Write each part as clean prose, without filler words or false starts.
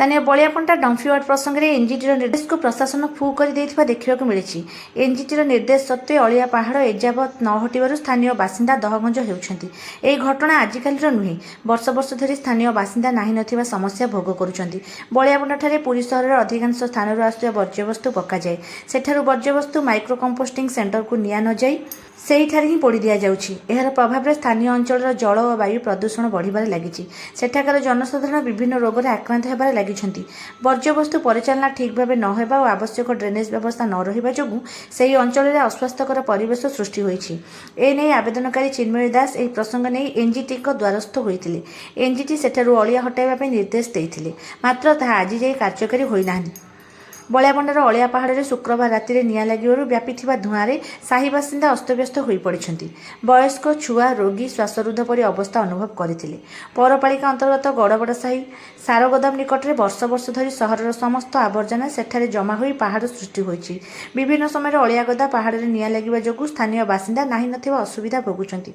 ସ୍ଥାନୀୟ ବଳିଆପଣ୍ଟା ଡମ୍ପିଂୟାର୍ଡ ପ୍ରସଙ୍ଗରେ ଏନ୍ଜିଟିର ନିର୍ଦ୍ଦେଶକୁ ପ୍ରଶାସନ ଫୁ କରିଦେଇଥିବା ଦେଖିବାକୁ ମିଳିଛି। ଏନ୍ଜିଟିର ନିର୍ଦ୍ଦେଶ ସତ୍ତ୍ୱେ ଅଳିଆ ପାହାଡ଼ ଏଯାବତ୍ ନ ହଟିବାରୁ ସ୍ଥାନୀୟ ବାସିନ୍ଦା ଦହଗଞ୍ଜ ହେଉଛନ୍ତି। ଏହି ଘଟଣା ଆଜିକାଲିର ନୁହେଁ, ବର୍ଷ ବର୍ଷ ଧରି ସ୍ଥାନୀୟ ବାସିନ୍ଦା ନାହିଁ ନଥିବା ସମସ୍ୟା ଭୋଗ କରୁଛନ୍ତି। ବଳିଆପଣ୍ଟାଠାରେ ପୁରୀ ସହରର ଅଧିକାଂଶ ସ୍ଥାନରୁ ଆସୁଥିବା ବର୍ଜ୍ୟବସ୍ତୁ ପକାଯାଏ। ସେଠାରୁ ବର୍ଜ୍ୟବସ୍ତୁ ମାଇକ୍ରୋ କମ୍ପୋଷ୍ଟିଂ ସେଣ୍ଟରକୁ ନିଆ ନଯାଇ ସେହିଠାରେ ହିଁ ପୋଡ଼ି ଦିଆଯାଉଛି। ଏହାର ପ୍ରଭାବରେ ସ୍ଥାନୀୟ ଅଞ୍ଚଳର ଜଳ ଓ ବାୟୁ ପ୍ରଦୂଷଣ ବଢ଼ିବାରେ ଲାଗିଛି। ସେଠାକାର ଜନସାଧାରଣ ବିଭିନ୍ନ ରୋଗରେ ଆକ୍ରାନ୍ତ ହେବାରେ ଲାଗିଛନ୍ତି। ବର୍ଜ୍ୟବସ୍ତୁ ପରିଚାଳନା ଠିକ୍ ଭାବେ ନ ହେବା ଓ ଆବଶ୍ୟକ ଡ୍ରେନେଜ ବ୍ୟବସ୍ଥା ନ ରହିବା ଯୋଗୁଁ ସେହି ଅଞ୍ଚଳରେ ଅସ୍ୱାସ୍ଥ୍ୟକର ପରିବେଶ ସୃଷ୍ଟି ହୋଇଛି। ଏନେଇ ଆବେଦନକାରୀ ଚିନ୍ମୟୀ ଦାସ ଏହି ପ୍ରସଙ୍ଗ ନେଇ ଏନ୍ଜିଟିଙ୍କ ଦ୍ୱାରସ୍ଥ ହୋଇଥିଲେ। ଏନ୍ଜିଟି ସେଠାରୁ ଅଳିଆ ହଟାଇବା ପାଇଁ ନିର୍ଦ୍ଦେଶ ଦେଇଥିଲେ, ମାତ୍ର ତାହା ଆଜି ଯାଏଁ କାର୍ଯ୍ୟକାରୀ ହୋଇନାହିଁ। ବଳିଆପଣ୍ଟାର ଅଳିଆ ପାହାଡ଼ରେ ଶୁକ୍ରବାର ରାତିରେ ନିଆଁ ଲାଗିବାରୁ ବ୍ୟାପିଥିବା ଧୂଆଁରେ ସାହି ବାସିନ୍ଦା ଅସ୍ତବ୍ୟସ୍ତ ହୋଇପଡ଼ିଛନ୍ତି। ବୟସ୍କ, ଛୁଆ, ରୋଗୀ ଶ୍ୱାସରୁଦ୍ଧ ପରି ଅବସ୍ଥା ଅନୁଭବ କରିଥିଲେ। ପୌରପାଳିକା ଅନ୍ତର୍ଗତ ଗଡ଼ବଡ଼ ସାହି ସାରଗୋଦାମ ନିକଟରେ ବର୍ଷ ବର୍ଷ ଧରି ସହରର ସମସ୍ତ ଆବର୍ଜନା ସେଠାରେ ଜମା ହୋଇ ପାହାଡ଼ ସୃଷ୍ଟି ହୋଇଛି। ବିଭିନ୍ନ ସମୟରେ ଅଳିଆ ଗଦା ପାହାଡ଼ରେ ନିଆଁ ଲାଗିବା ଯୋଗୁଁ ସ୍ଥାନୀୟ ବାସିନ୍ଦା ନାହିଁ ନଥିବା ଅସୁବିଧା ଭୋଗୁଛନ୍ତି।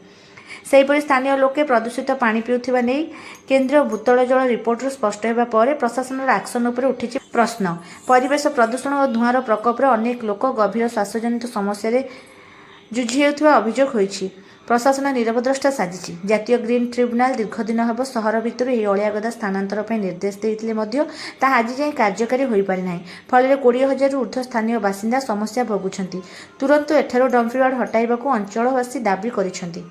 ସେହିପରି ସ୍ଥାନୀୟ ଲୋକେ ପ୍ରଦୂଷିତ ପାଣି ପିଉଥିବା ନେଇ କେନ୍ଦ୍ରୀୟ ଭୂତଳ ଜଳ ରିପୋର୍ଟରୁ ସ୍ପଷ୍ଟ ହେବା ପରେ ପ୍ରଶାସନର ଆକ୍ସନ ଉପରେ ଉଠିଛି ପ୍ରଶ୍ନ। ପରିବେଶ ପ୍ରଦୂଷଣ ଓ ଧୂଆଁର ପ୍ରକୋପରେ ଅନେକ ଲୋକ ଗଭୀର ଶ୍ୱାସଜନିତ ସମସ୍ୟାରେ ଯୁଝି ହେଉଥିବା ଅଭିଯୋଗ ହୋଇଛି। ପ୍ରଶାସନ ନୀରବଦ୍ରଷ୍ଟା ସାଜିଛି। ଜାତୀୟ ଗ୍ରୀନ୍ ଟ୍ରିବ୍ୟୁନାଲ ଦୀର୍ଘଦିନ ହେବ ସହର ଭିତରୁ ଏହି ଅଳିଆ ଗଦା ସ୍ଥାନାନ୍ତର ପାଇଁ ନିର୍ଦ୍ଦେଶ ଦେଇଥିଲେ ମଧ୍ୟ ତାହା ଆଜି ଯାଏଁ କାର୍ଯ୍ୟକାରୀ ହୋଇପାରିନାହିଁ। ଫଳରେ 20,000ରୁ ଊର୍ଦ୍ଧ୍ୱ ସ୍ଥାନୀୟ ବାସିନ୍ଦା ସମସ୍ୟା ଭୋଗୁଛନ୍ତି। ତୁରନ୍ତ ଏଠାରୁ ଡମ୍ପିଂୟାର୍ଡ ହଟାଇବାକୁ ଅଞ୍ଚଳବାସୀ ଦାବି କରିଛନ୍ତି।